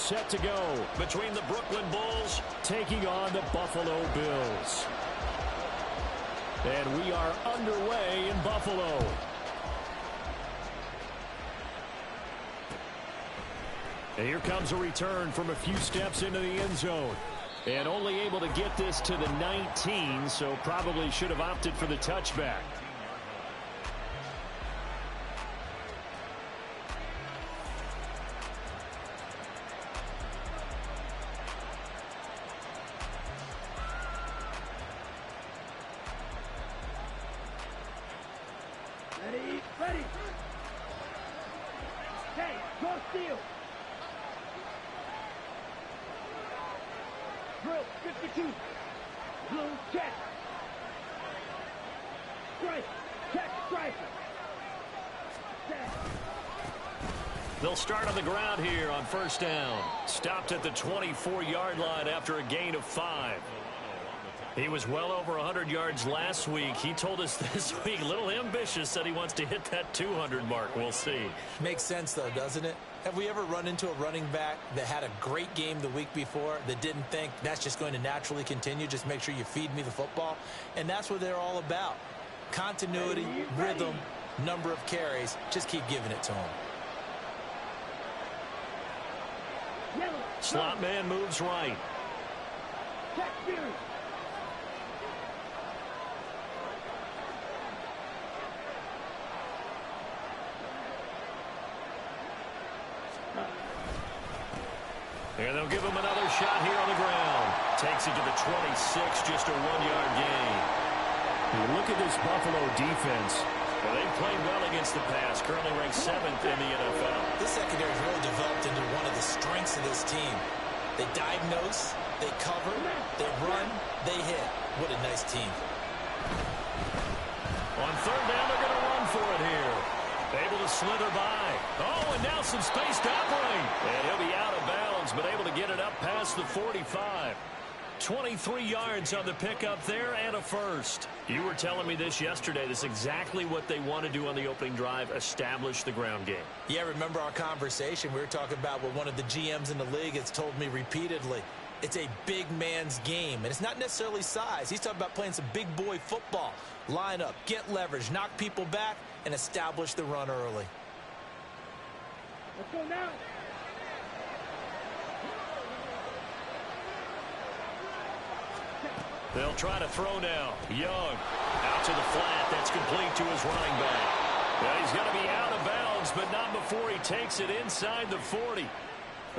set to go between the Brooklyn Bulls taking on the Buffalo Bills. And we are underway in Buffalo. And here comes a return from a few steps into the end zone. And only able to get this to the 19, so probably should have opted for the touchback. Ready. Okay, go steal. Drill, 52. Blue, check. Strike, check, striker. They'll start on the ground here on first down. Stopped at the 24-yard line after a gain of 5. He was well over 100 yards last week. He told us this week, a little ambitious, said he wants to hit that 200 mark. We'll see. Makes sense, though, doesn't it? Have we ever run into a running back that had a great game the week before that didn't think that's just going to naturally continue? Just make sure you feed me the football. And that's what they're all about. Continuity, rhythm, number of carries. Just keep giving it to him. Slot man moves right. Check, Fury. And they'll give him another shot here on the ground. Takes it to the 26, just a 1-yard gain. You look at this Buffalo defense. Well, they've played well against the pass, currently ranked 7th in the NFL. This secondary has really developed into one of the strengths of this team. They diagnose, they cover, they run, they hit. What a nice team. On third down, they're going to run for it here. Able to slither by. Oh, and now some space to operate. And he'll be out of bounds, but able to get it up past the 45. 23 yards on the pickup there and a first. You were telling me this yesterday. This is exactly what they want to do on the opening drive, establish the ground game. Yeah, remember our conversation? We were talking about what one of the GMs in the league has told me repeatedly. It's a big man's game, and it's not necessarily size. He's talking about playing some big boy football. Line up, get leverage, knock people back, and establish the run early. Let's go now. They'll try to throw now. Young out to the flat. That's complete to his running back. Well, he's going to be out of bounds, but not before he takes it inside the 40.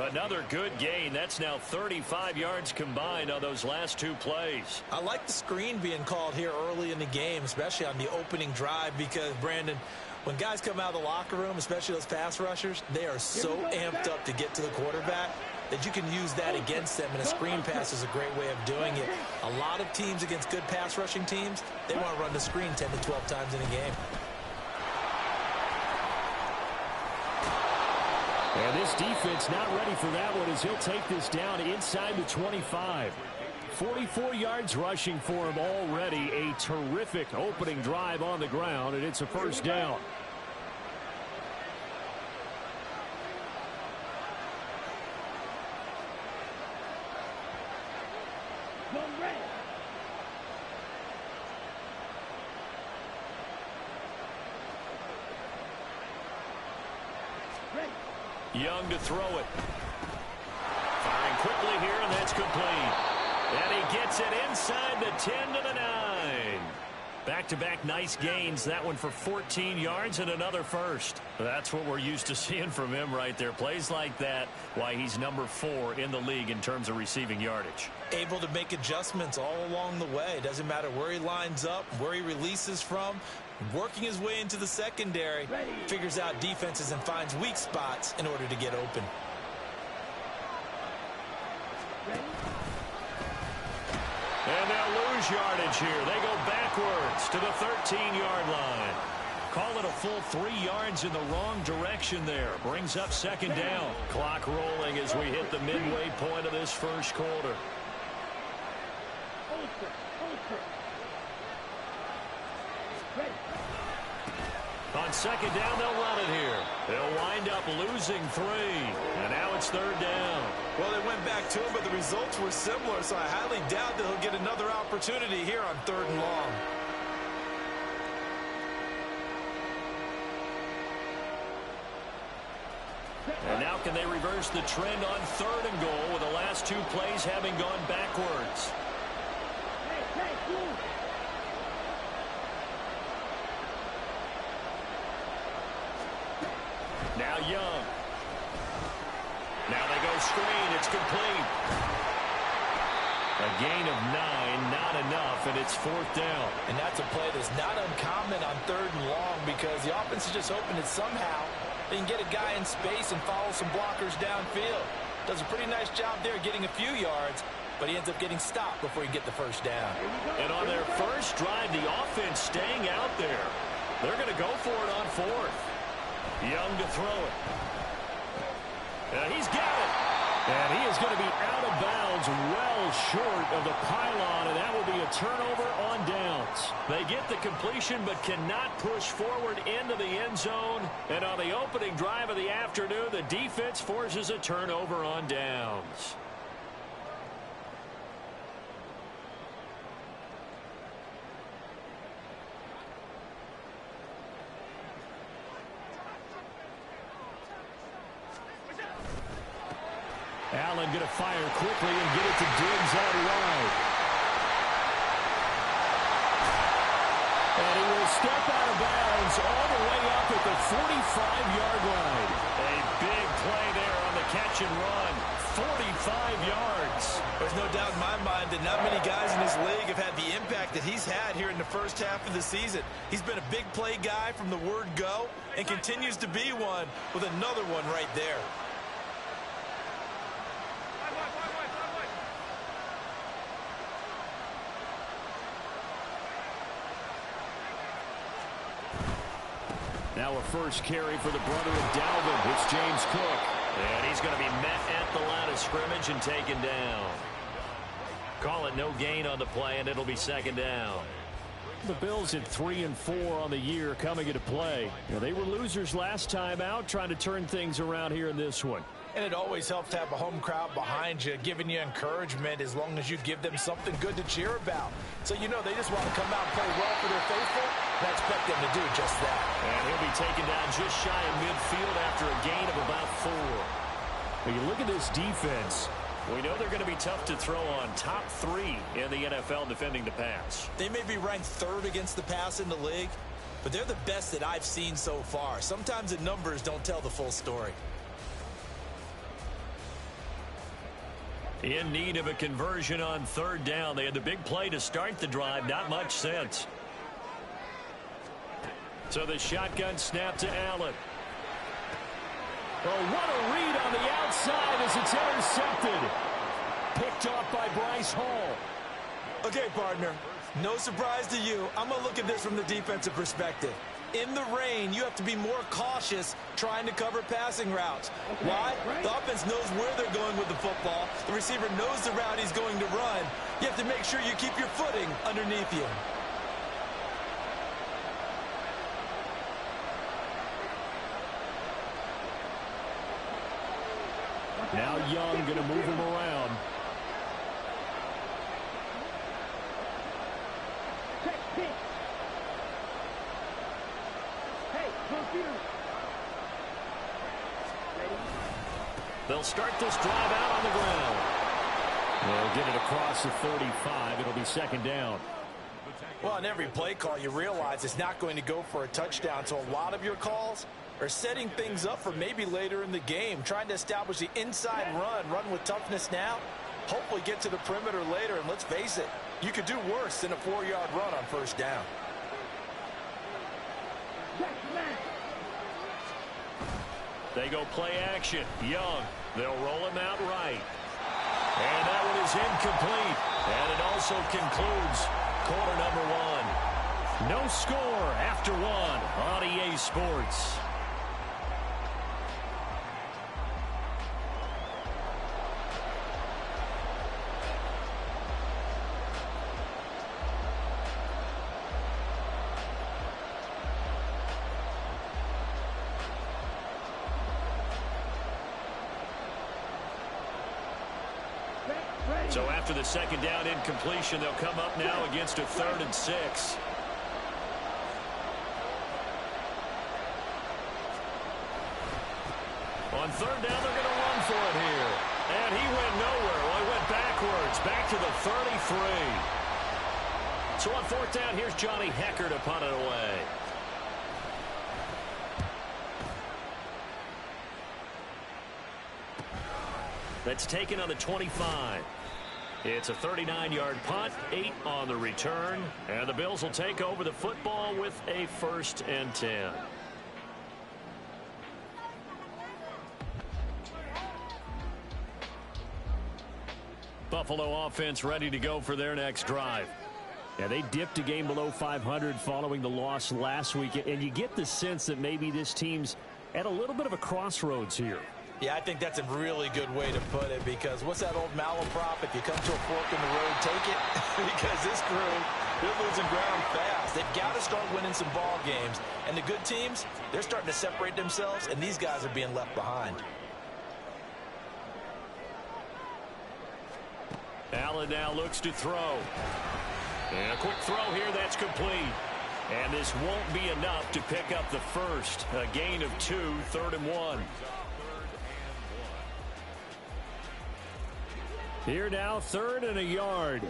Another good gain. That's now 35 yards combined on those last 2 plays. I like the screen being called here early in the game, especially on the opening drive, because, Brandon, when guys come out of the locker room, especially those pass rushers, they are so amped up to get to the quarterback that you can use that against them, and a screen pass is a great way of doing it. A lot of teams against good pass rushing teams, they want to run the screen 10 to 12 times in a game. And this defense not ready for that one as he'll take this down inside the 25. 44 yards rushing for him already. A terrific opening drive on the ground, and it's a first down. Young to throw it. Firing quickly here, and that's complete. And he gets it inside the 10 to the 9. Back-to-back nice gains. That one for 14 yards and another first. That's what we're used to seeing from him right there. Plays like that, why he's number 4 in the league in terms of receiving yardage. Able to make adjustments all along the way. Doesn't matter where he lines up, where he releases from. Working his way into the secondary, figures out defenses and finds weak spots in order to get open. And they'll lose yardage here. They go backwards to the 13-yard line. Call it a full 3 yards in the wrong direction there. Brings up second down. Clock rolling as we hit the midway point of this first quarter. On second down, they'll run it here. They'll wind up losing 3. And now it's third down. Well, they went back to him, but the results were similar, so I highly doubt that he'll get another opportunity here on 3rd and long. And now can they reverse the trend on 3rd and goal with the last 2 plays having gone backwards? Now Young. Now they go screen. It's complete. A gain of 9, not enough, and it's 4th down. And that's a play that's not uncommon on 3rd and long because the offense is just hoping that somehow they can get a guy in space and follow some blockers downfield. Does a pretty nice job there getting a few yards, but he ends up getting stopped before he can get the 1st down. And on their first drive, the offense staying out there. They're going to go for it on 4th. Young to throw it. He's got it. And he is going to be out of bounds well short of the pylon, and that will be a turnover on downs. They get the completion but cannot push forward into the end zone. And on the opening drive of the afternoon, the defense forces a turnover on downs. Allen going to fire quickly and get it to Diggs out wide. And he will step out of bounds all the way up at the 45-yard line. A big play there on the catch and run. 45 yards. There's no doubt in my mind that not many guys in this league have had the impact that he's had here in the first half of the season. He's been a big play guy from the word go and continues to be one with another one right there. Now a first carry for the brother of Dalvin. It's James Cook. And he's going to be met at the line of scrimmage and taken down. Call it no gain on the play, and it'll be 2nd down. The Bills at 3-4 on the year coming into play. They were losers last time out, trying to turn things around here in this one. And it always helps to have a home crowd behind you, giving you encouragement as long as you give them something good to cheer about. So you know they just want to come out and play well for their faithful, and I expect them to do just that. And he'll be taken down just shy of midfield after a gain of about 4. When you look at this defense, we know they're going to be tough to throw on. Top 3 in the NFL defending the pass. They may be ranked 3rd against the pass in the league, but they're the best that I've seen so far. Sometimes the numbers don't tell the full story. In need of a conversion on 3rd down. They had the big play to start the drive. Not much sense. So the shotgun snap to Allen. Oh, what a read on the outside as it's intercepted. Picked off by Bryce Hall. Okay, partner, no surprise to you. I'm going to look at this from the defensive perspective. In the rain, you have to be more cautious trying to cover passing routes. Why? The offense knows where they're going with the football. The receiver knows the route he's going to run. You have to make sure you keep your footing underneath you. Now Young going to move him around. They'll start this drive out on the ground. They'll get it across the 35. It'll be 2nd down. Well, in every play call, you realize it's not going to go for a touchdown. So a lot of your calls are setting things up for maybe later in the game, trying to establish the inside run with toughness now, hopefully get to the perimeter later. And let's face it, you could do worse than a 4-yard run on 1st down. They go play action. Young. They'll roll him out right. And that one is incomplete. And it also concludes quarter number 1. No score after 1 on EA Sports. So after the second down incompletion, they'll come up now against a 3rd and 6. On 3rd down, they're going to run for it here. And he went nowhere. Well, he went backwards, back to the 33. So on 4th down, here's Johnny Hekker to punt it away. That's taken on the 25. It's a 39-yard punt, 8 on the return, and the Bills will take over the football with a 1st and 10. Buffalo offense ready to go for their next drive. Yeah, they dipped a game below 500 following the loss last week, and you get the sense that maybe this team's at a little bit of a crossroads here. Yeah, I think that's a really good way to put it, because what's that old malaprop? If you come to a fork in the road, take it. Because this crew, they're losing ground fast. They've got to start winning some ball games. And the good teams, they're starting to separate themselves, and these guys are being left behind. Allen now looks to throw. And a quick throw here, that's complete. And this won't be enough to pick up the first. A gain of 2, 3rd and 1. Here now, 3rd and a yard.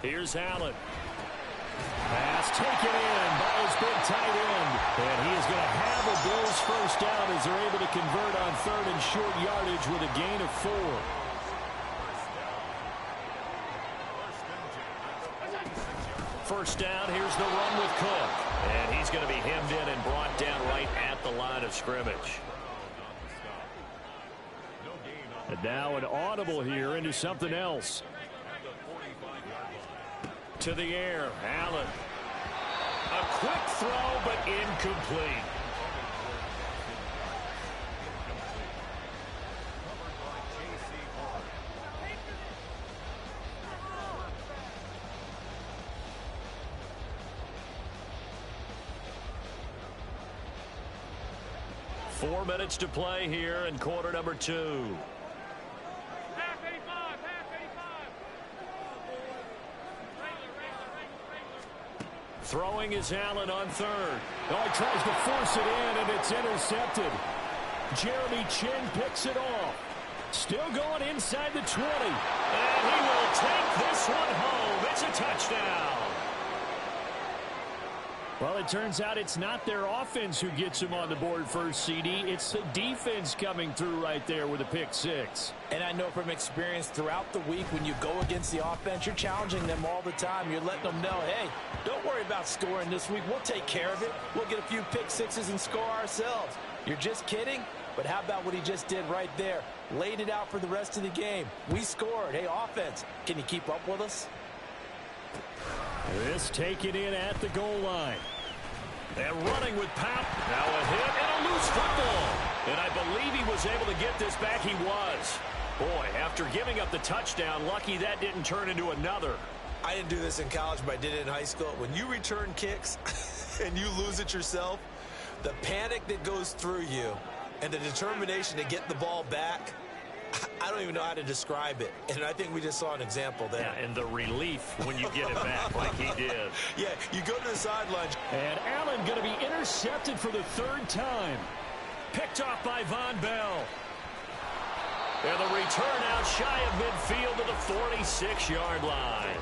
Here's Allen. Pass taken in by his big tight end. And he is going to have a Bills first down as they're able to convert on 3rd and short yardage with a gain of 4. First down, here's the run with Cook. And he's going to be hemmed in and brought down right at the line of scrimmage. And now an audible here into something else. To the air, Allen. A quick throw, but incomplete. Four minutes to play here in quarter number 2. Throwing is Allen on 3rd. Oh, he tries to force it in, and it's intercepted. Jeremy Chinn picks it off. Still going inside the 20. And he will take this one home. It's a touchdown. Well, it turns out it's not their offense who gets them on the board first, CD. It's the defense coming through right there with a pick 6. And I know from experience throughout the week, when you go against the offense, you're challenging them all the time. You're letting them know, hey, don't worry about scoring this week. We'll take care of it. We'll get a few pick 6s and score ourselves. You're just kidding? But how about what he just did right there? Laid it out for the rest of the game. We scored. Hey, offense, can you keep up with us? This taken in at the goal line. And running with Pop. Now a hit and a loose football. And I believe he was able to get this back. He was. Boy, after giving up the touchdown, lucky that didn't turn into another. I didn't do this in college, but I did it in high school. When you return kicks and you lose it yourself, the panic that goes through you and the determination to get the ball back, I don't even know how to describe it. And I think we just saw an example there. Yeah, and the relief when you get it back like he did. Yeah, you go to the sideline. And Allen going to be intercepted for the 3rd time. Picked off by Von Bell. And the return out shy of midfield to the 46-yard line.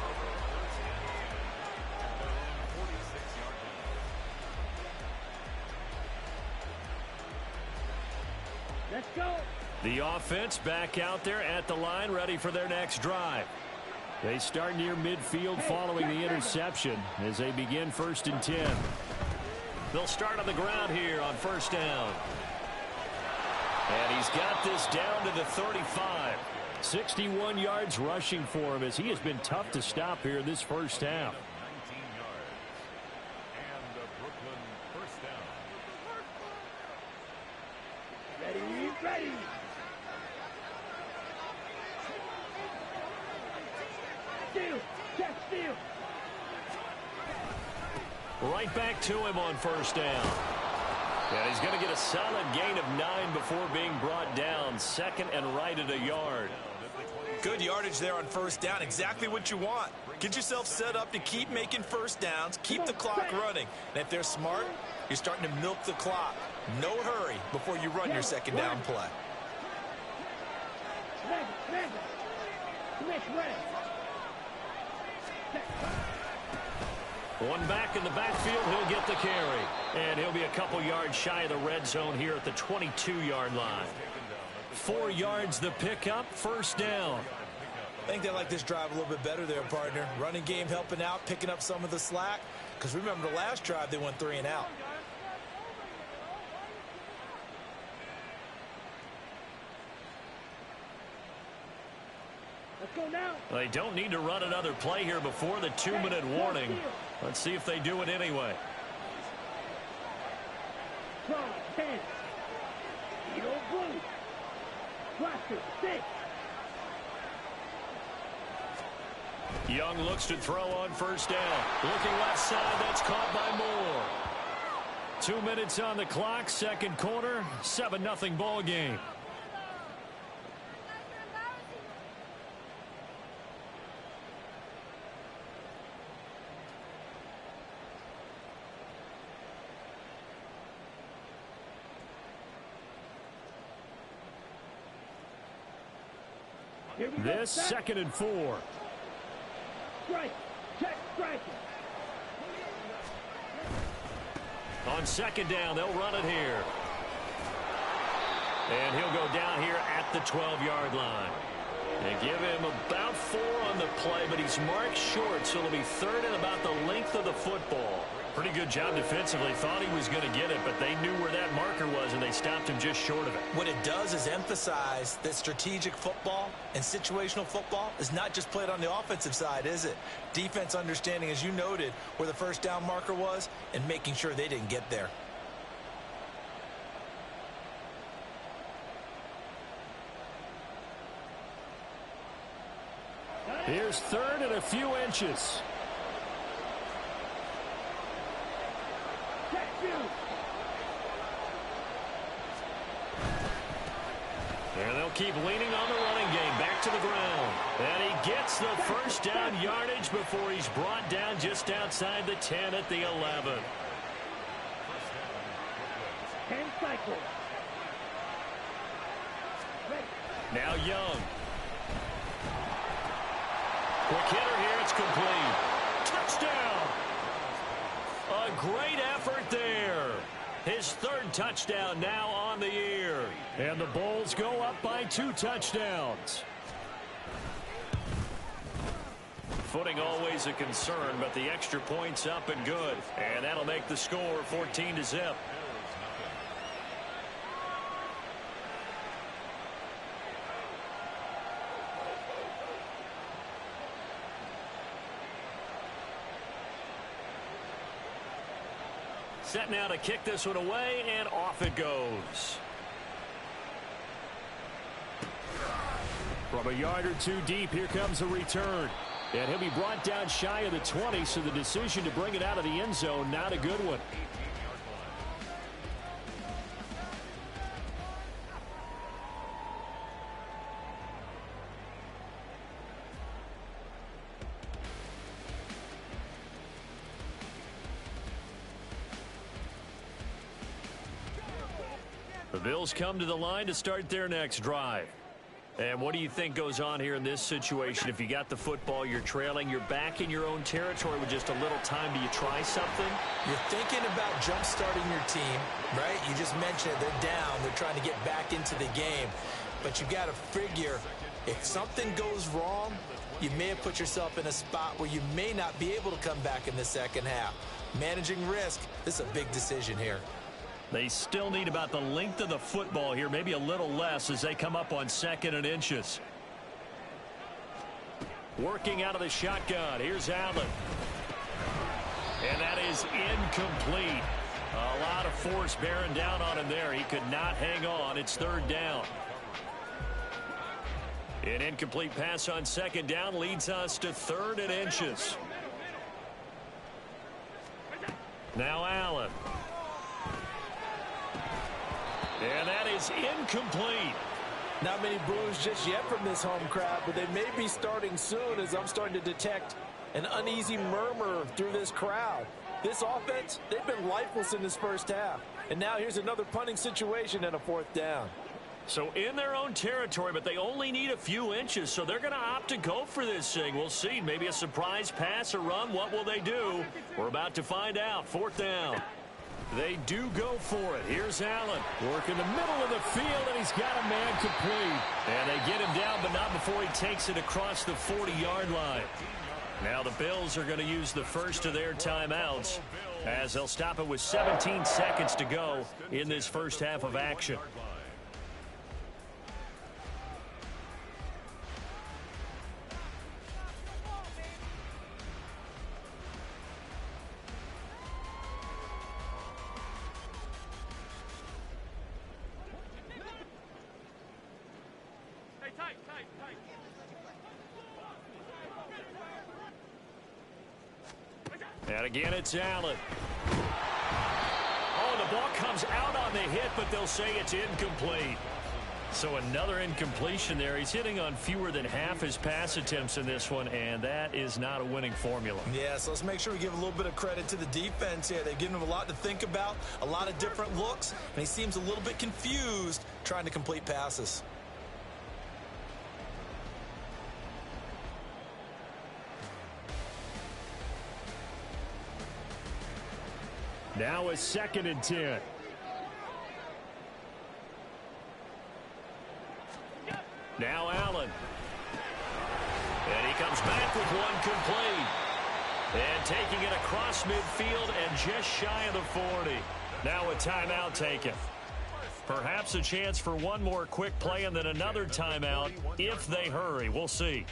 Let's go. The offense back out there at the line, ready for their next drive. They start near midfield following the interception as they begin 1st and 10. They'll start on the ground here on 1st down. And he's got this down to the 35. 61 yards rushing for him as he has been tough to stop here in this first half. 19 yards. And the Brooklyn first down. Ready. Steal. Check steal. Right back to him on 1st down. And he's going to get a solid gain of 9 before being brought down. Second and right at a yard. Good yardage there on first down. Exactly what you want. Get yourself set up to keep making first downs, keep the clock running. And if they're smart, you're starting to milk the clock. No hurry before you run your second down play. One back in the backfield, he'll get the carry. And he'll be a couple yards shy of the red zone here at the 22-yard line. 4 yards the pickup, first down. I think they like this drive a little bit better there, partner. Running game helping out, picking up some of the slack. Because remember, the last drive, they went 3 and out. Let's go now. They don't need to run another play here before the 2-minute warning. Let's see if they do it anyway. Strong, 10. Edo blue. Cluster, 6. Young looks to throw on first down. Looking left side, that's caught by Moore. 2 minutes on the clock, second quarter, 7-0 ball game. This second and 4. Strike. Check striking. On second down, they'll run it here. And he'll go down here at the 12-yard line. They give him about 4 on the play, but he's marked short, so it'll be third and about the length of the football. Pretty good job defensively. Thought he was going to get it, but they knew where that marker was, and they stopped him just short of it. What it does is emphasize that strategic football and situational football is not just played on the offensive side, is it? Defense understanding, as you noted, where the first down marker was and making sure they didn't get there. Here's third and a few inches. And they'll keep leaning on the running game. Back to the ground. And he gets the first down yardage before he's brought down just outside the 10 at the 11. 10 cycles. Now Young. Quick hitter here. It's complete. Touchdown. A great effort there. His third touchdown now on the year. And the Bulls go up by 2 touchdowns. Footing always a concern, but the extra point's up and good. And that'll make the score 14-0. Set now to kick this one away, and off it goes. From a yard or 2 deep, here comes a return. And he'll be brought down shy of the 20, so the decision to bring it out of the end zone, not a good one. The Bills come to the line to start their next drive. And what do you think goes on here in this situation? If you got the football, you're trailing, you're back in your own territory with just a little time. Do you try something? You're thinking about jump-starting your team, right? You just mentioned it. They're down. They're trying to get back into the game. But you got to figure, if something goes wrong, you may have put yourself in a spot where you may not be able to come back in the second half. Managing risk, this is a big decision here. They still need about the length of the football here, maybe a little less as they come up on second and inches. Working out of the shotgun. Here's Allen. And that is incomplete. A lot of force bearing down on him there. He could not hang on. It's third down. An incomplete pass on second down leads us to third and inches. is incomplete. Not many boos just yet from this home crowd, but they may be starting soon as I'm starting to detect an uneasy murmur through this crowd. This offense, they've been lifeless in this first half. And now here's another punting situation and a 4th down. So in their own territory, but they only need a few inches, so they're going to opt to go for this thing. We'll see. Maybe a surprise pass or run. What will they do? We're about to find out. 4th down. They do go for it. Here's Allen. Work in the middle of the field, and he's got a man complete. And they get him down, but not before he takes it across the 40-yard line. Now the Bills are going to use the first of their timeouts as they'll stop it with 17 seconds to go in this first half of action. And again, it's Allen. Oh, the ball comes out on the hit, but they'll say it's incomplete. So another incompletion there. He's hitting on fewer than half his pass attempts in this one, and that is not a winning formula. Yeah, so let's make sure we give a little bit of credit to the defense here. They've given him a lot to think about, a lot of different looks, and he seems a little bit confused trying to complete passes. Now a 2nd and 10. Now Allen. And he comes back with one complete. And taking it across midfield and just shy of the 40. Now a timeout taken. Perhaps a chance for one more quick play and then another timeout if they hurry. We'll see.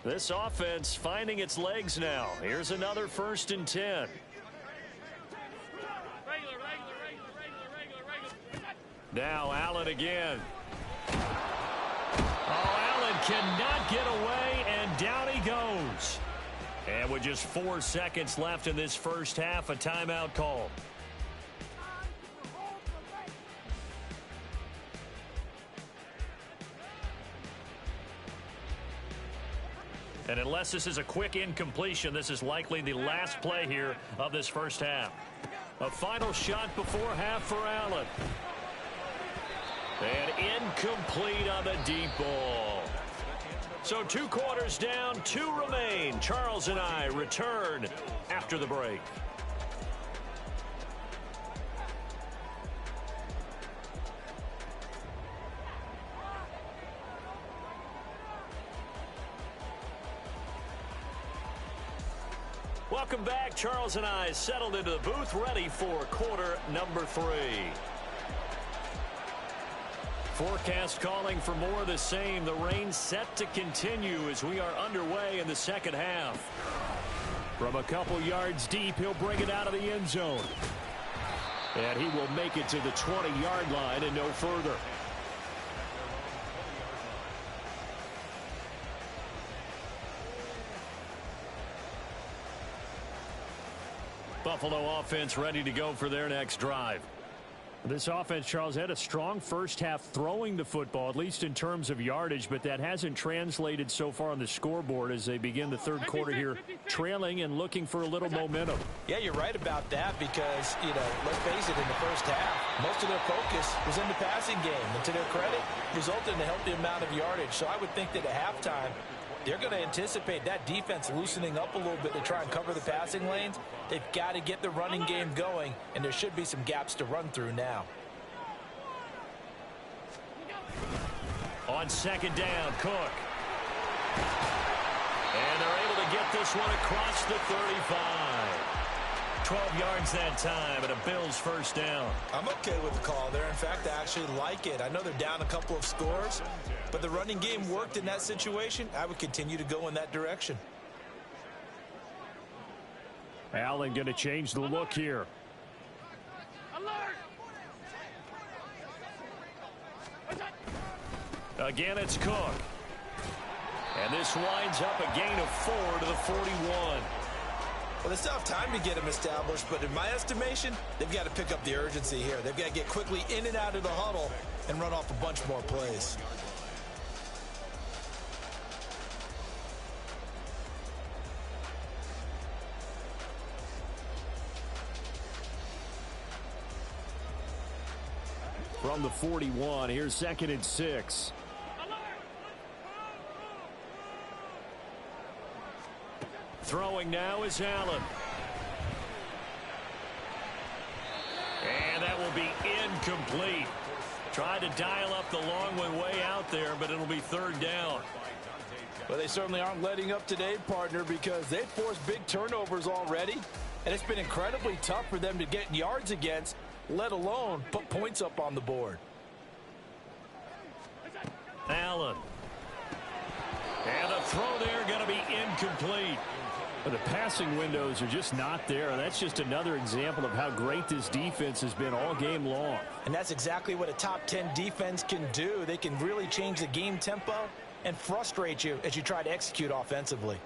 This offense finding its legs now. Here's another 1st and 10. Now Allen again. Oh, Allen cannot get away, and down he goes. And with just 4 seconds left in this first half, a timeout call. And unless this is a quick incompletion, this is likely the last play here of this first half. A final shot before half for Allen. And incomplete on the deep ball. So 2 quarters down, 2 remain. Charles and I return after the break. Welcome back. Charles and I settled into the booth, ready for quarter number 3. Forecast calling for more of the same. The rain set to continue as we are underway in the second half. From a couple yards deep, he'll bring it out of the end zone. And he will make it to the 20-yard line and no further. Buffalo offense ready to go for their next drive. This offense, Charles, had a strong first half throwing the football, at least in terms of yardage, but that hasn't translated so far on the scoreboard as they begin the third quarter here, trailing and looking for a little momentum. Yeah, you're right about that because, let's face it, in the first half, most of their focus was in the passing game. And to their credit, resulted in a healthy amount of yardage. So I would think that at halftime, they're going to anticipate that defense loosening up a little bit to try and cover the passing lanes. They've got to get the running game going, and there should be some gaps to run through now. On 2nd down, Cook. And they're able to get this one across the 35. 12 yards that time, and a Bills first down. I'm okay with the call there. In fact, I actually like it. I know they're down a couple of scores, but the running game worked in that situation. I would continue to go in that direction. Allen going to change the look here. Again, it's Cook. And this winds up a gain of 4 to the 41. Well, they still have time to get him established, but in my estimation, they've got to pick up the urgency here. They've got to get quickly in and out of the huddle and run off a bunch more plays. From the 41, here's 2nd and 6. Throwing now is Allen. And that will be incomplete. Tried to dial up the long way out there, but it'll be 3rd down. Well, they certainly aren't letting up today, partner, because they've forced big turnovers already, and it's been incredibly tough for them to get yards against, let alone put points up on the board. Allen. And the throw there going to be incomplete. But the passing windows are just not there. That's just another example of how great this defense has been all game long. And that's exactly what a top 10 defense can do. They can really change the game tempo and frustrate you as you try to execute offensively.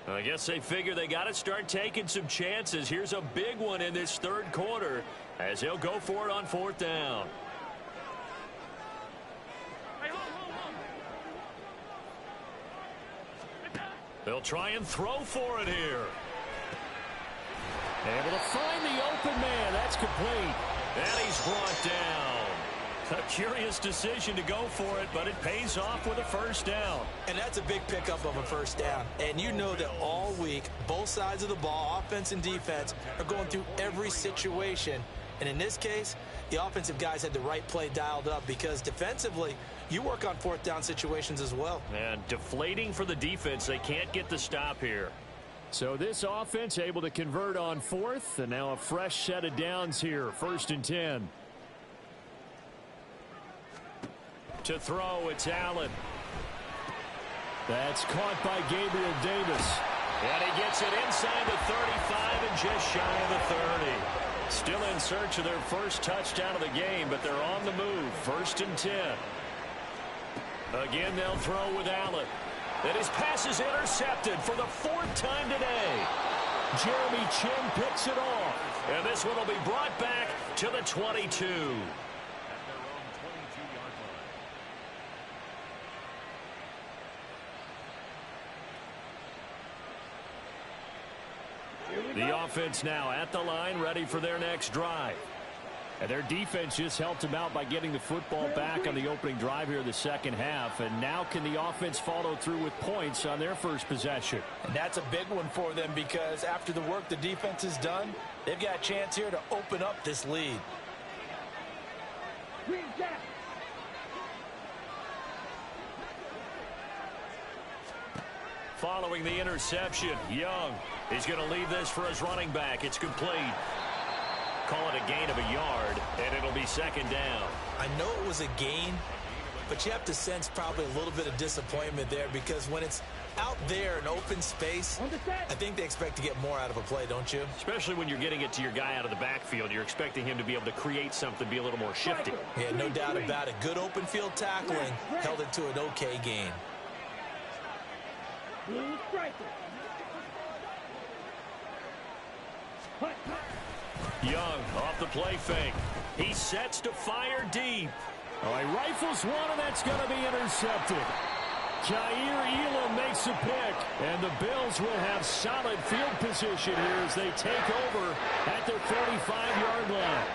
I guess they figure they got to start taking some chances. Here's a big one in this 3rd quarter as they'll go for it on 4th down. They'll try and throw for it here. Able to find the open man. That's complete. And he's brought down. A curious decision to go for it, but it pays off with a 1st down. And that's a big pickup of a 1st down. And you know that all week, both sides of the ball, offense and defense, are going through every situation. And in this case, the offensive guys had the right play dialed up because defensively, you work on 4th down situations as well. And deflating for the defense. They can't get the stop here. So this offense able to convert on 4th, and now a fresh set of downs here. 1st and 10. To throw, it's Allen. That's caught by Gabriel Davis. And he gets it inside the 35 and just shy of the 30. Still in search of their first touchdown of the game, but they're on the move. 1st and 10. Again, they'll throw with Allen. And his pass is intercepted for the 4th time today. Jeremy Chin picks it off. And this one will be brought back to the 22. The offense now at the line, ready for their next drive. And their defense just helped them out by getting the football back on the opening drive here in the 2nd half. And now can the offense follow through with points on their first possession? And that's a big one for them because after the work the defense has done, they've got a chance here to open up this lead. Green Jack. Following the interception, Young is going to leave this for his running back. It's complete. Call it a gain of a yard, and it'll be 2nd down. I know it was a gain, but you have to sense probably a little bit of disappointment there because when it's out there in open space, I think they expect to get more out of a play, don't you? Especially when you're getting it to your guy out of the backfield. You're expecting him to be able to create something, be a little more shifty. Yeah, no doubt about it. Good open field tackling held it to an okay gain. Blue striker. Hut, hut. Young off the play fake. He sets to fire deep. Oh, he rifles one, and that's going to be intercepted. Jair Elam makes a pick, and the Bills will have solid field position here as they take over at their 45-yard line.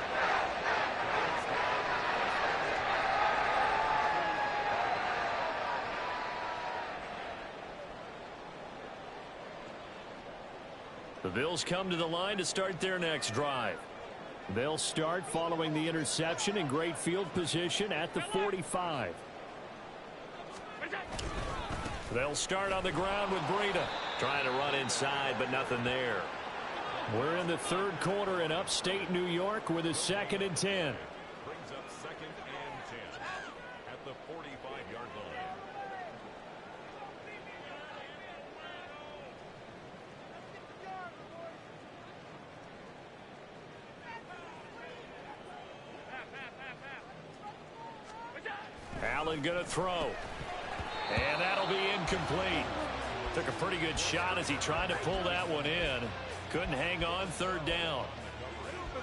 The Bills come to the line to start their next drive. They'll start following the interception in great field position at the 45. They'll start on the ground with Breida. Trying to run inside, but nothing there. We're in the 3rd quarter in upstate New York with a 2nd and 10. Brings up 2nd and 10 at the 45-yard line. Allen going to throw. And that'll be incomplete. Took a pretty good shot as he tried to pull that one in. Couldn't hang on, third down.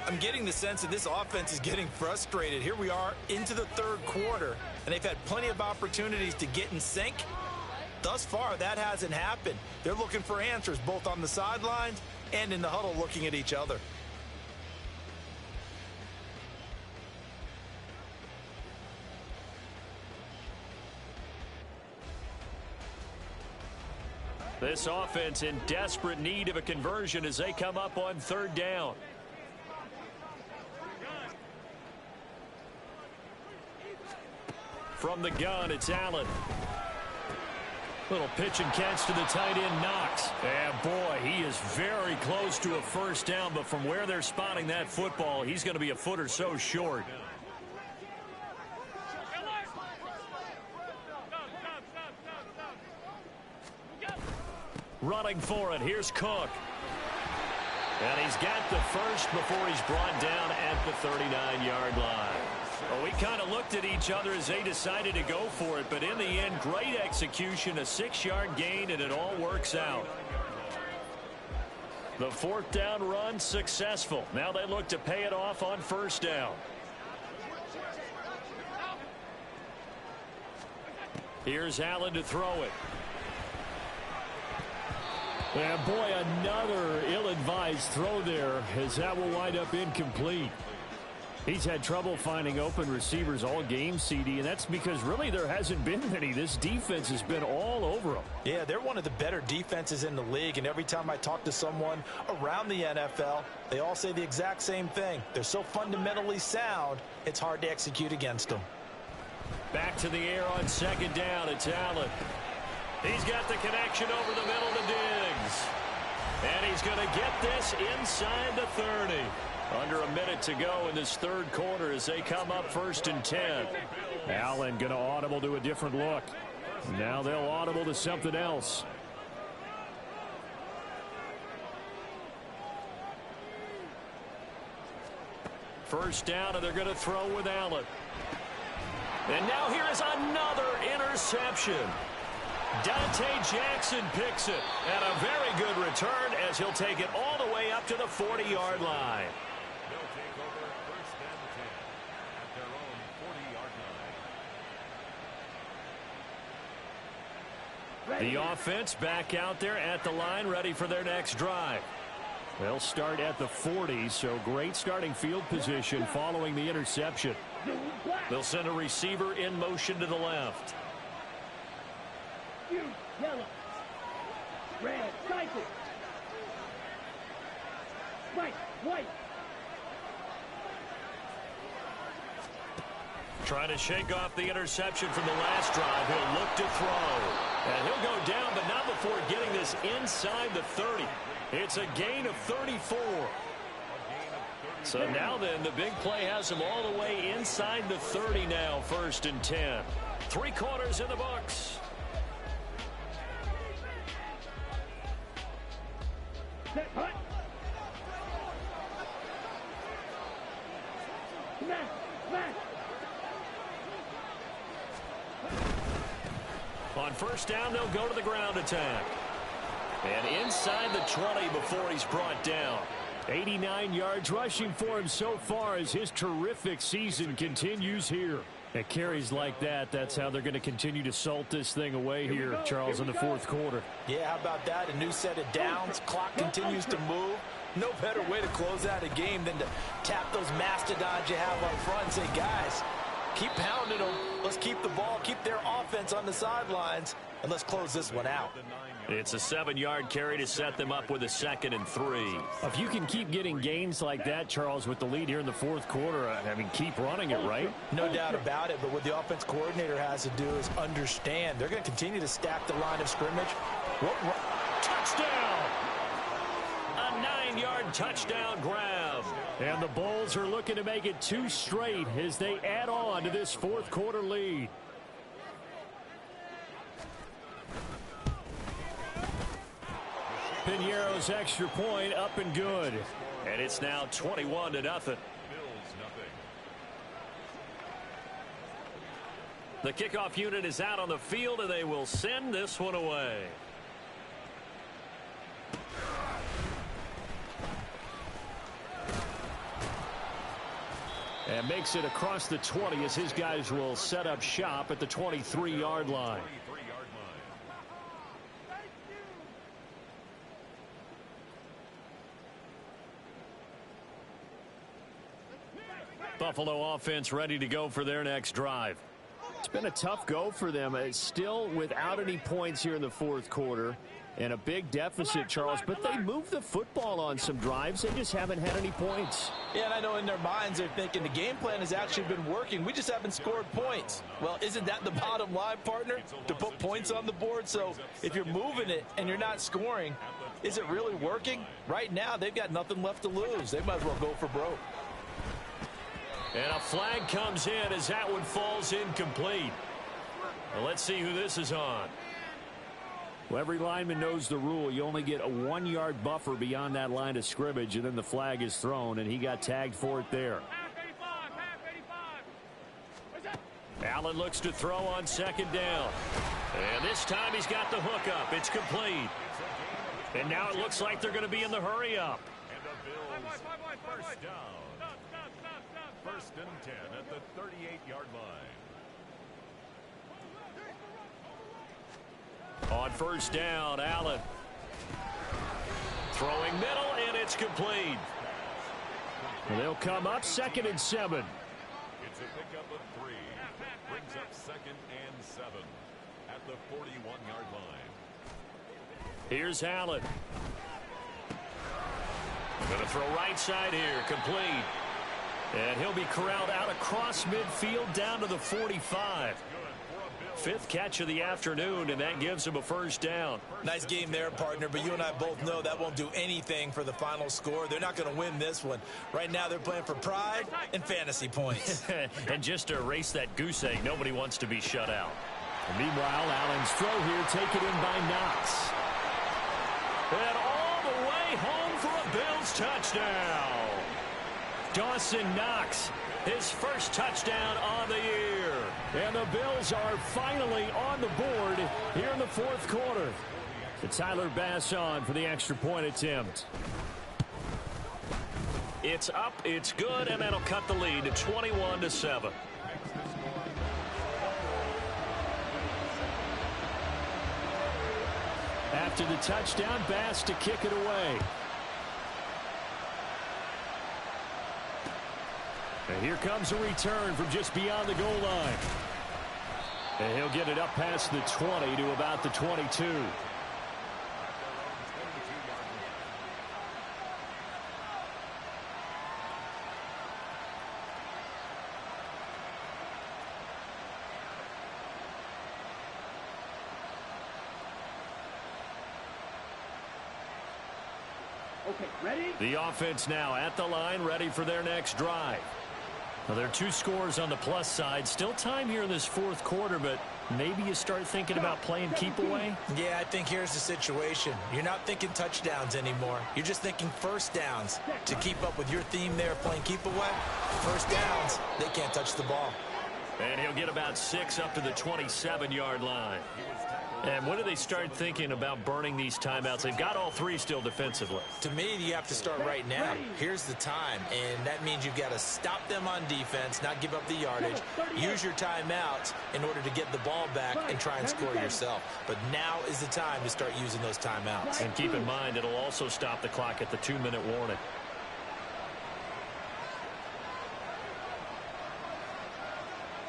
I'm getting the sense that this offense is getting frustrated. Here we are into the third quarter, and they've had plenty of opportunities to get in sync. Thus far, that hasn't happened. They're looking for answers both on the sidelines and in the huddle looking at each other. This offense in desperate need of a conversion as they come up on third down. From the gun, it's Allen. Little pitch and catch to the tight end, Knox. And boy, he is very close to a first down, but from where they're spotting that football, he's going to be a foot or so short. Running for it, here's Cook. And he's got the first before he's brought down at the 39-yard line. Well, we kind of looked at each other as they decided to go for it, but in the end, great execution, a 6-yard gain, and it all works out. The fourth down run successful. Now they look to pay it off on first down. Here's Allen to throw it. And boy, another ill-advised throw there as that will wind up incomplete. He's had trouble finding open receivers all game, CD, and that's because really there hasn't been many. This defense has been all over them. Yeah, they're one of the better defenses in the league, and every time I talk to someone around the NFL, they all say the exact same thing. They're so fundamentally sound, it's hard to execute against them. Back to the air on second down, it's Allen. He's got the connection over the middle to Diggs. And he's going to get this inside the 30. Under a minute to go in this third quarter as they come up first and 10. Allen going to audible to a different look. Now they'll audible to something else. First down, and they're going to throw with Allen. And now here is another interception. Dante Jackson picks it, and a very good return as he'll take it all the way up to the 40-yard line. They'll take over first and 10 at their own 40-yard line. The offense back out there at the line, ready for their next drive. They'll start at the 40, so great starting field position following the interception. They'll send a receiver in motion to the left. Yellow. Red. Cycle. White. Trying to shake off the interception from the last drive. He'll look to throw. And he'll go down, but not before getting this inside the 30. It's a gain of 34. So now then, the big play has him all the way inside the 30 now, first and 10. 3 quarters in the books. Hut. Smash. On first down, they'll go to the ground attack. And inside the 20 before he's brought down. 89 yards rushing for him so far as his terrific season continues here. At carries like that, that's how they're going to continue to salt this thing away here, Charles, in the fourth quarter. Yeah, how about that? A new set of downs. Clock continues to move. No better way to close out a game than to tap those mastodons you have up front and say, guys, keep pounding them. Let's keep the ball, keep their offense on the sidelines, and let's close this one out. It's a 7-yard carry to set them up with a 2nd and 3. If you can keep getting gains like that, Charles, with the lead here in the fourth quarter, I mean, keep running it, right? No doubt about it, but what the offense coordinator has to do is understand. They're going to continue to stack the line of scrimmage. Touchdown! A 9-yard touchdown grab. And the Bulls are looking to make it 2 straight as they add on to this fourth quarter lead. Piñeiro's extra point up and good. And it's now 21-0. Bills nothing. The kickoff unit is out on the field, and they will send this one away. And makes it across the 20 as his guys will set up shop at the 23-yard line. Buffalo offense ready to go for their next drive. It's been a tough go for them. It's still without any points here in the fourth quarter. And a big deficit, Charles. But they moved the football on some drives. They just haven't had any points. Yeah, and I know in their minds they're thinking the game plan has actually been working. We just haven't scored points. Well, isn't that the bottom line, partner? To put points on the board? So if you're moving it and you're not scoring, is it really working? Right now, they've got nothing left to lose. They might as well go for broke. And a flag comes in as that one falls incomplete. Well, let's see who this is on. Well, every lineman knows the rule. You only get a 1-yard buffer beyond that line of scrimmage, and then the flag is thrown, and he got tagged for it there. Allen looks to throw on second down. And this time he's got the hook up. It's complete. And now it looks like they're going to be in the hurry up. And the Bills first down. First and 10 at the 38-yard line. On first down, Allen. Throwing middle, and it's complete. Well, they'll come up 2nd and 7. It's a pickup of 3. Brings up 2nd and 7 at the 41-yard line. Here's Allen. Going to throw right side here, complete. And he'll be corralled out across midfield down to the 45. 5th catch of the afternoon, and that gives him a first down. Nice game there, partner, but you and I both know that won't do anything for the final score. They're not going to win this one. Right now, they're playing for pride and fantasy points. And just to erase that goose egg, nobody wants to be shut out. And meanwhile, Allen's throw here taken in by Knox. And all the way home for a Bills touchdown. Dawson Knox, his first touchdown on the year. And the Bills are finally on the board here in the fourth quarter. It's Tyler Bass on for the extra point attempt. It's up, it's good, and that'll cut the lead to 21-7. After the touchdown, Bass to kick it away. And here comes a return from just beyond the goal line. And he'll get it up past the 20 to about the 22. Okay, ready? The offense now at the line, ready for their next drive. Well, there are 2 scores on the plus side. Still time here in this fourth quarter, but maybe you start thinking about playing keep away? Yeah, I think here's the situation. You're not thinking touchdowns anymore. You're just thinking first downs. To keep up with your theme there, playing keep away, first downs, they can't touch the ball. And he'll get about 6 up to the 27-yard line. And when do they start thinking about burning these timeouts? They've got all 3 still defensively. To me, you have to start right now. Here's the time, and that means you've got to stop them on defense, not give up the yardage, use your timeouts in order to get the ball back and try and score yourself. But now is the time to start using those timeouts. And keep in mind, it'll also stop the clock at the 2-minute warning.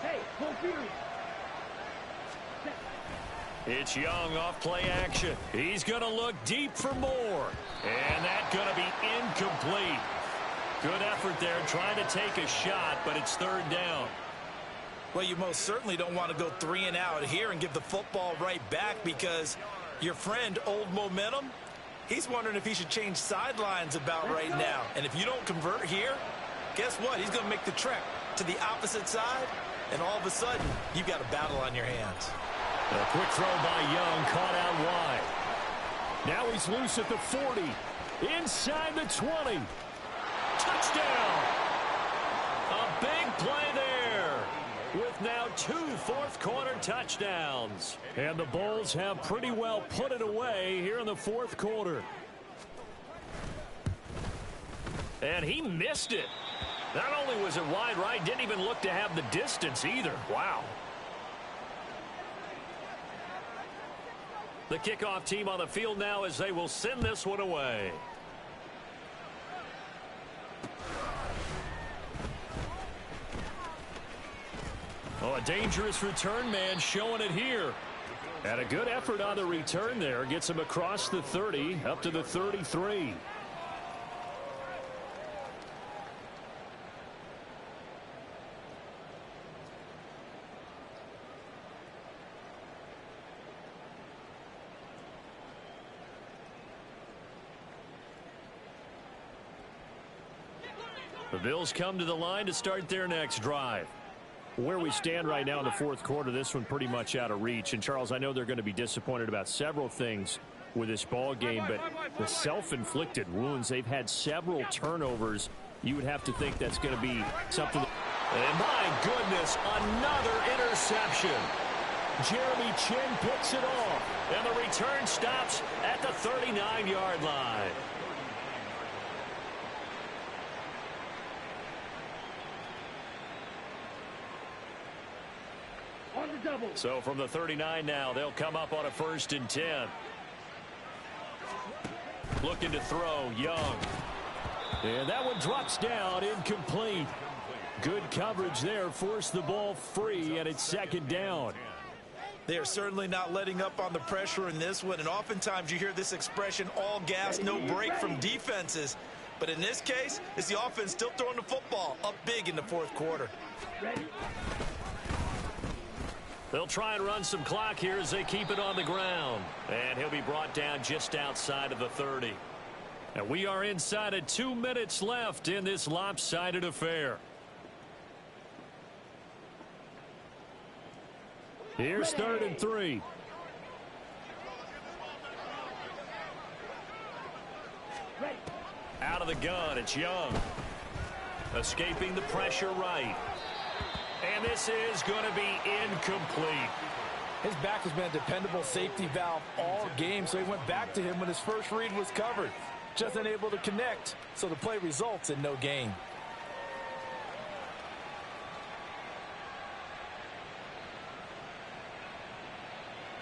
Hey, full period. It's Young off play action. He's going to look deep for more. And that's going to be incomplete. Good effort there trying to take a shot, but it's 3rd down. Well, you most certainly don't want to go 3 and out here and give the football right back because your friend, Old Momentum, he's wondering if he should change sidelines about right now. And if you don't convert here, guess what? He's going to make the trek to the opposite side, and all of a sudden, you've got a battle on your hands. A quick throw by Young, caught out wide. Now he's loose at the 40. Inside the 20. Touchdown! A big play there. with now 2 fourth-quarter touchdowns. And the Bulls have pretty well put it away here in the fourth quarter. And he missed it. Not only was it wide right, didn't even look to have the distance either. Wow. The kickoff team on the field now as they will send this one away. Oh, a dangerous return man showing it here. And a good effort on the return there. Gets him across the 30, up to the 33. The Bills come to the line to start their next drive. Where we stand right now in the fourth quarter, this one pretty much out of reach. And, Charles, I know they're going to be disappointed about several things with this ball game, but the self-inflicted wounds, they've had several turnovers. You would have to think that's going to be something. And, my goodness, another interception. Jeremy Chinn picks it off, and the return stops at the 39-yard line. So from the 39 now, they'll come up on a 1st and 10. Looking to throw, Young. And that one drops down, incomplete. Good coverage there, forced the ball free, and it's 2nd down. They are certainly not letting up on the pressure in this one, and oftentimes you hear this expression, all gas, no break from defenses. But in this case, it's the offense still throwing the football up big in the fourth quarter. They'll try and run some clock here as they keep it on the ground. And he'll be brought down just outside of the 30. And we are inside of 2 minutes left in this lopsided affair. Here's 3rd and 3. Out of the gun, it's Young. Escaping the pressure right. And this is going to be incomplete. His back has been a dependable safety valve all game, so he went back to him when his first read was covered. Just unable to connect, so the play results in no gain.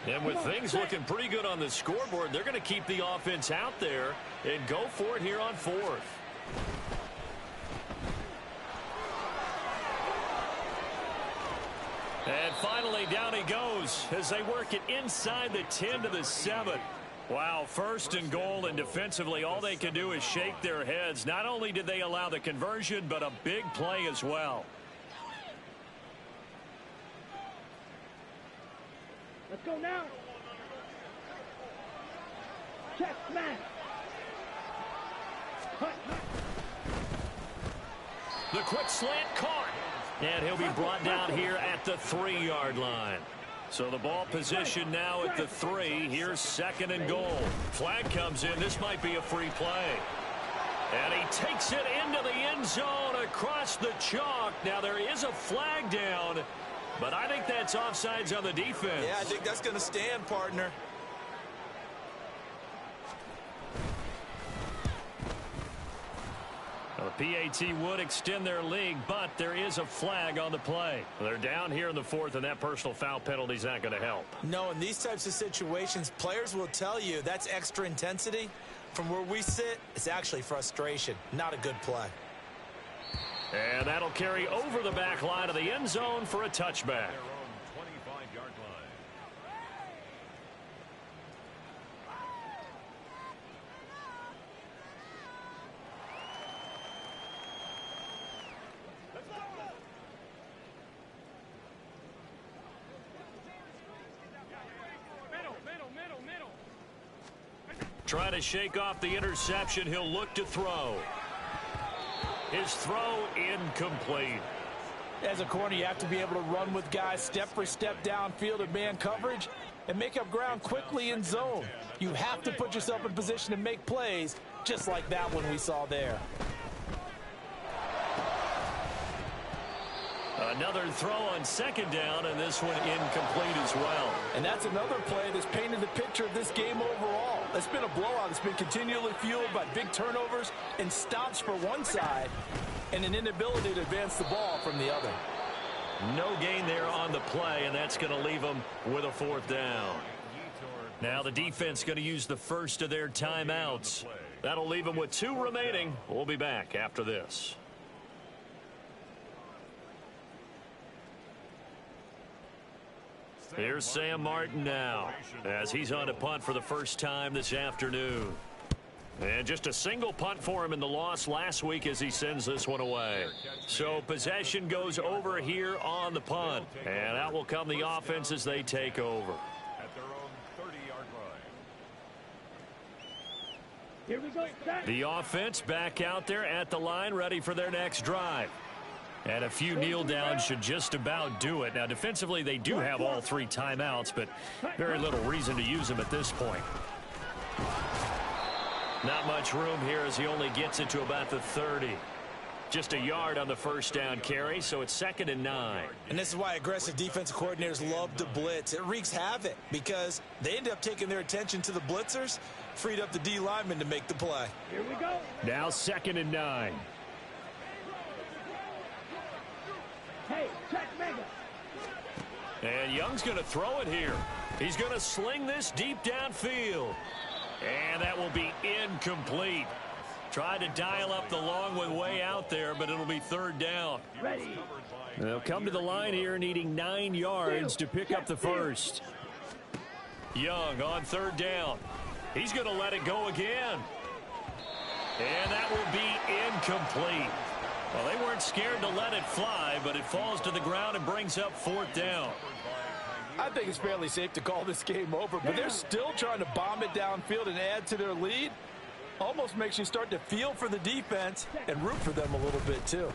And with things looking pretty good on the scoreboard, they're going to keep the offense out there and go for it here on 4th. And finally, down he goes as they work it inside the 10 to the 7. Wow, 1st and goal, and defensively, all they can do is shake their heads. Not only did they allow the conversion, but a big play as well. Let's go now. Check, smash. The quick slant caught. And he'll be brought down here at the 3-yard line. So the ball position now at the 3. Here's 2nd and goal. Flag comes in. This might be a free play. And he takes it into the end zone across the chalk. Now there is a flag down, but I think that's offsides on the defense. Yeah, I think that's going to stand, partner. The PAT would extend their lead, but there is a flag on the play. They're down here in the 4th, and that personal foul penalty is not going to help. No, in these types of situations, players will tell you that's extra intensity. From where we sit, it's actually frustration, not a good play. And that'll carry over the back line of the end zone for a touchback. Trying to shake off the interception. He'll look to throw. His throw incomplete. As a corner, you have to be able to run with guys step for step downfield in man coverage and make up ground quickly in zone. You have to put yourself in position to make plays, just like that one we saw there. Another throw on second down, and this one incomplete as well. And that's another play that's painted the picture of this game overall. It's been a blowout. It's been continually fueled by big turnovers and stops for one side and an inability to advance the ball from the other. No gain there on the play, and that's going to leave them with a fourth down. Now the defense going to use the first of their timeouts. That'll leave them with 2 remaining. We'll be back after this. Here's Sam Martin now as he's on a punt for the first time this afternoon. And just a single punt for him in the loss last week as he sends this one away. So possession goes over here on the punt. And out will come the offense as they take over. At their own 30-yard line. Here we go. Set. The offense back out there at the line, ready for their next drive. And a few kneel downs should just about do it. Now, defensively, they do have all 3 timeouts, but very little reason to use them at this point. Not much room here as he only gets it to about the 30. Just a yard on the first down carry, so it's 2nd and 9. And this is why aggressive defensive coordinators love to blitz. It wreaks havoc because they end up taking their attention to the blitzers, freed up the D lineman to make the play. Here we go. Now 2nd and 9. Hey, check mega. And Young's going to throw it here. He's going to sling this deep downfield. And that will be incomplete. Tried to dial up the long one way out there, but it'll be 3rd down. Ready. They'll come to the line here needing 9 yards to pick up the first. Young on 3rd down. He's going to let it go again. And that will be incomplete. Well, they weren't scared to let it fly, but it falls to the ground and brings up 4th down. I think it's fairly safe to call this game over, but they're still trying to bomb it downfield and add to their lead. Almost makes you start to feel for the defense and root for them a little bit, too.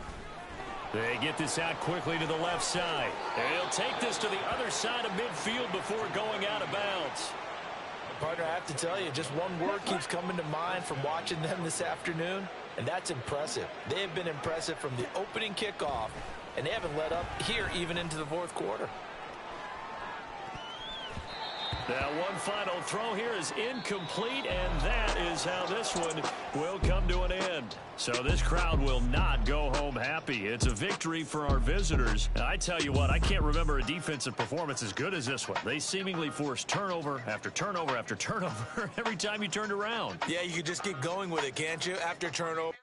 They get this out quickly to the left side. They'll take this to the other side of midfield before going out of bounds. Partner, I have to tell you, just one word keeps coming to mind from watching them this afternoon, and that's impressive. They have been impressive from the opening kickoff, and they haven't let up here even into the 4th quarter. Now one final throw here is incomplete, and that is how this one will come to an end. So this crowd will not go home happy. It's a victory for our visitors. And I tell you what, I can't remember a defensive performance as good as this one. They seemingly forced turnover after turnover after turnover every time you turned around. Yeah, you could just keep going with it, can't you? After turnover.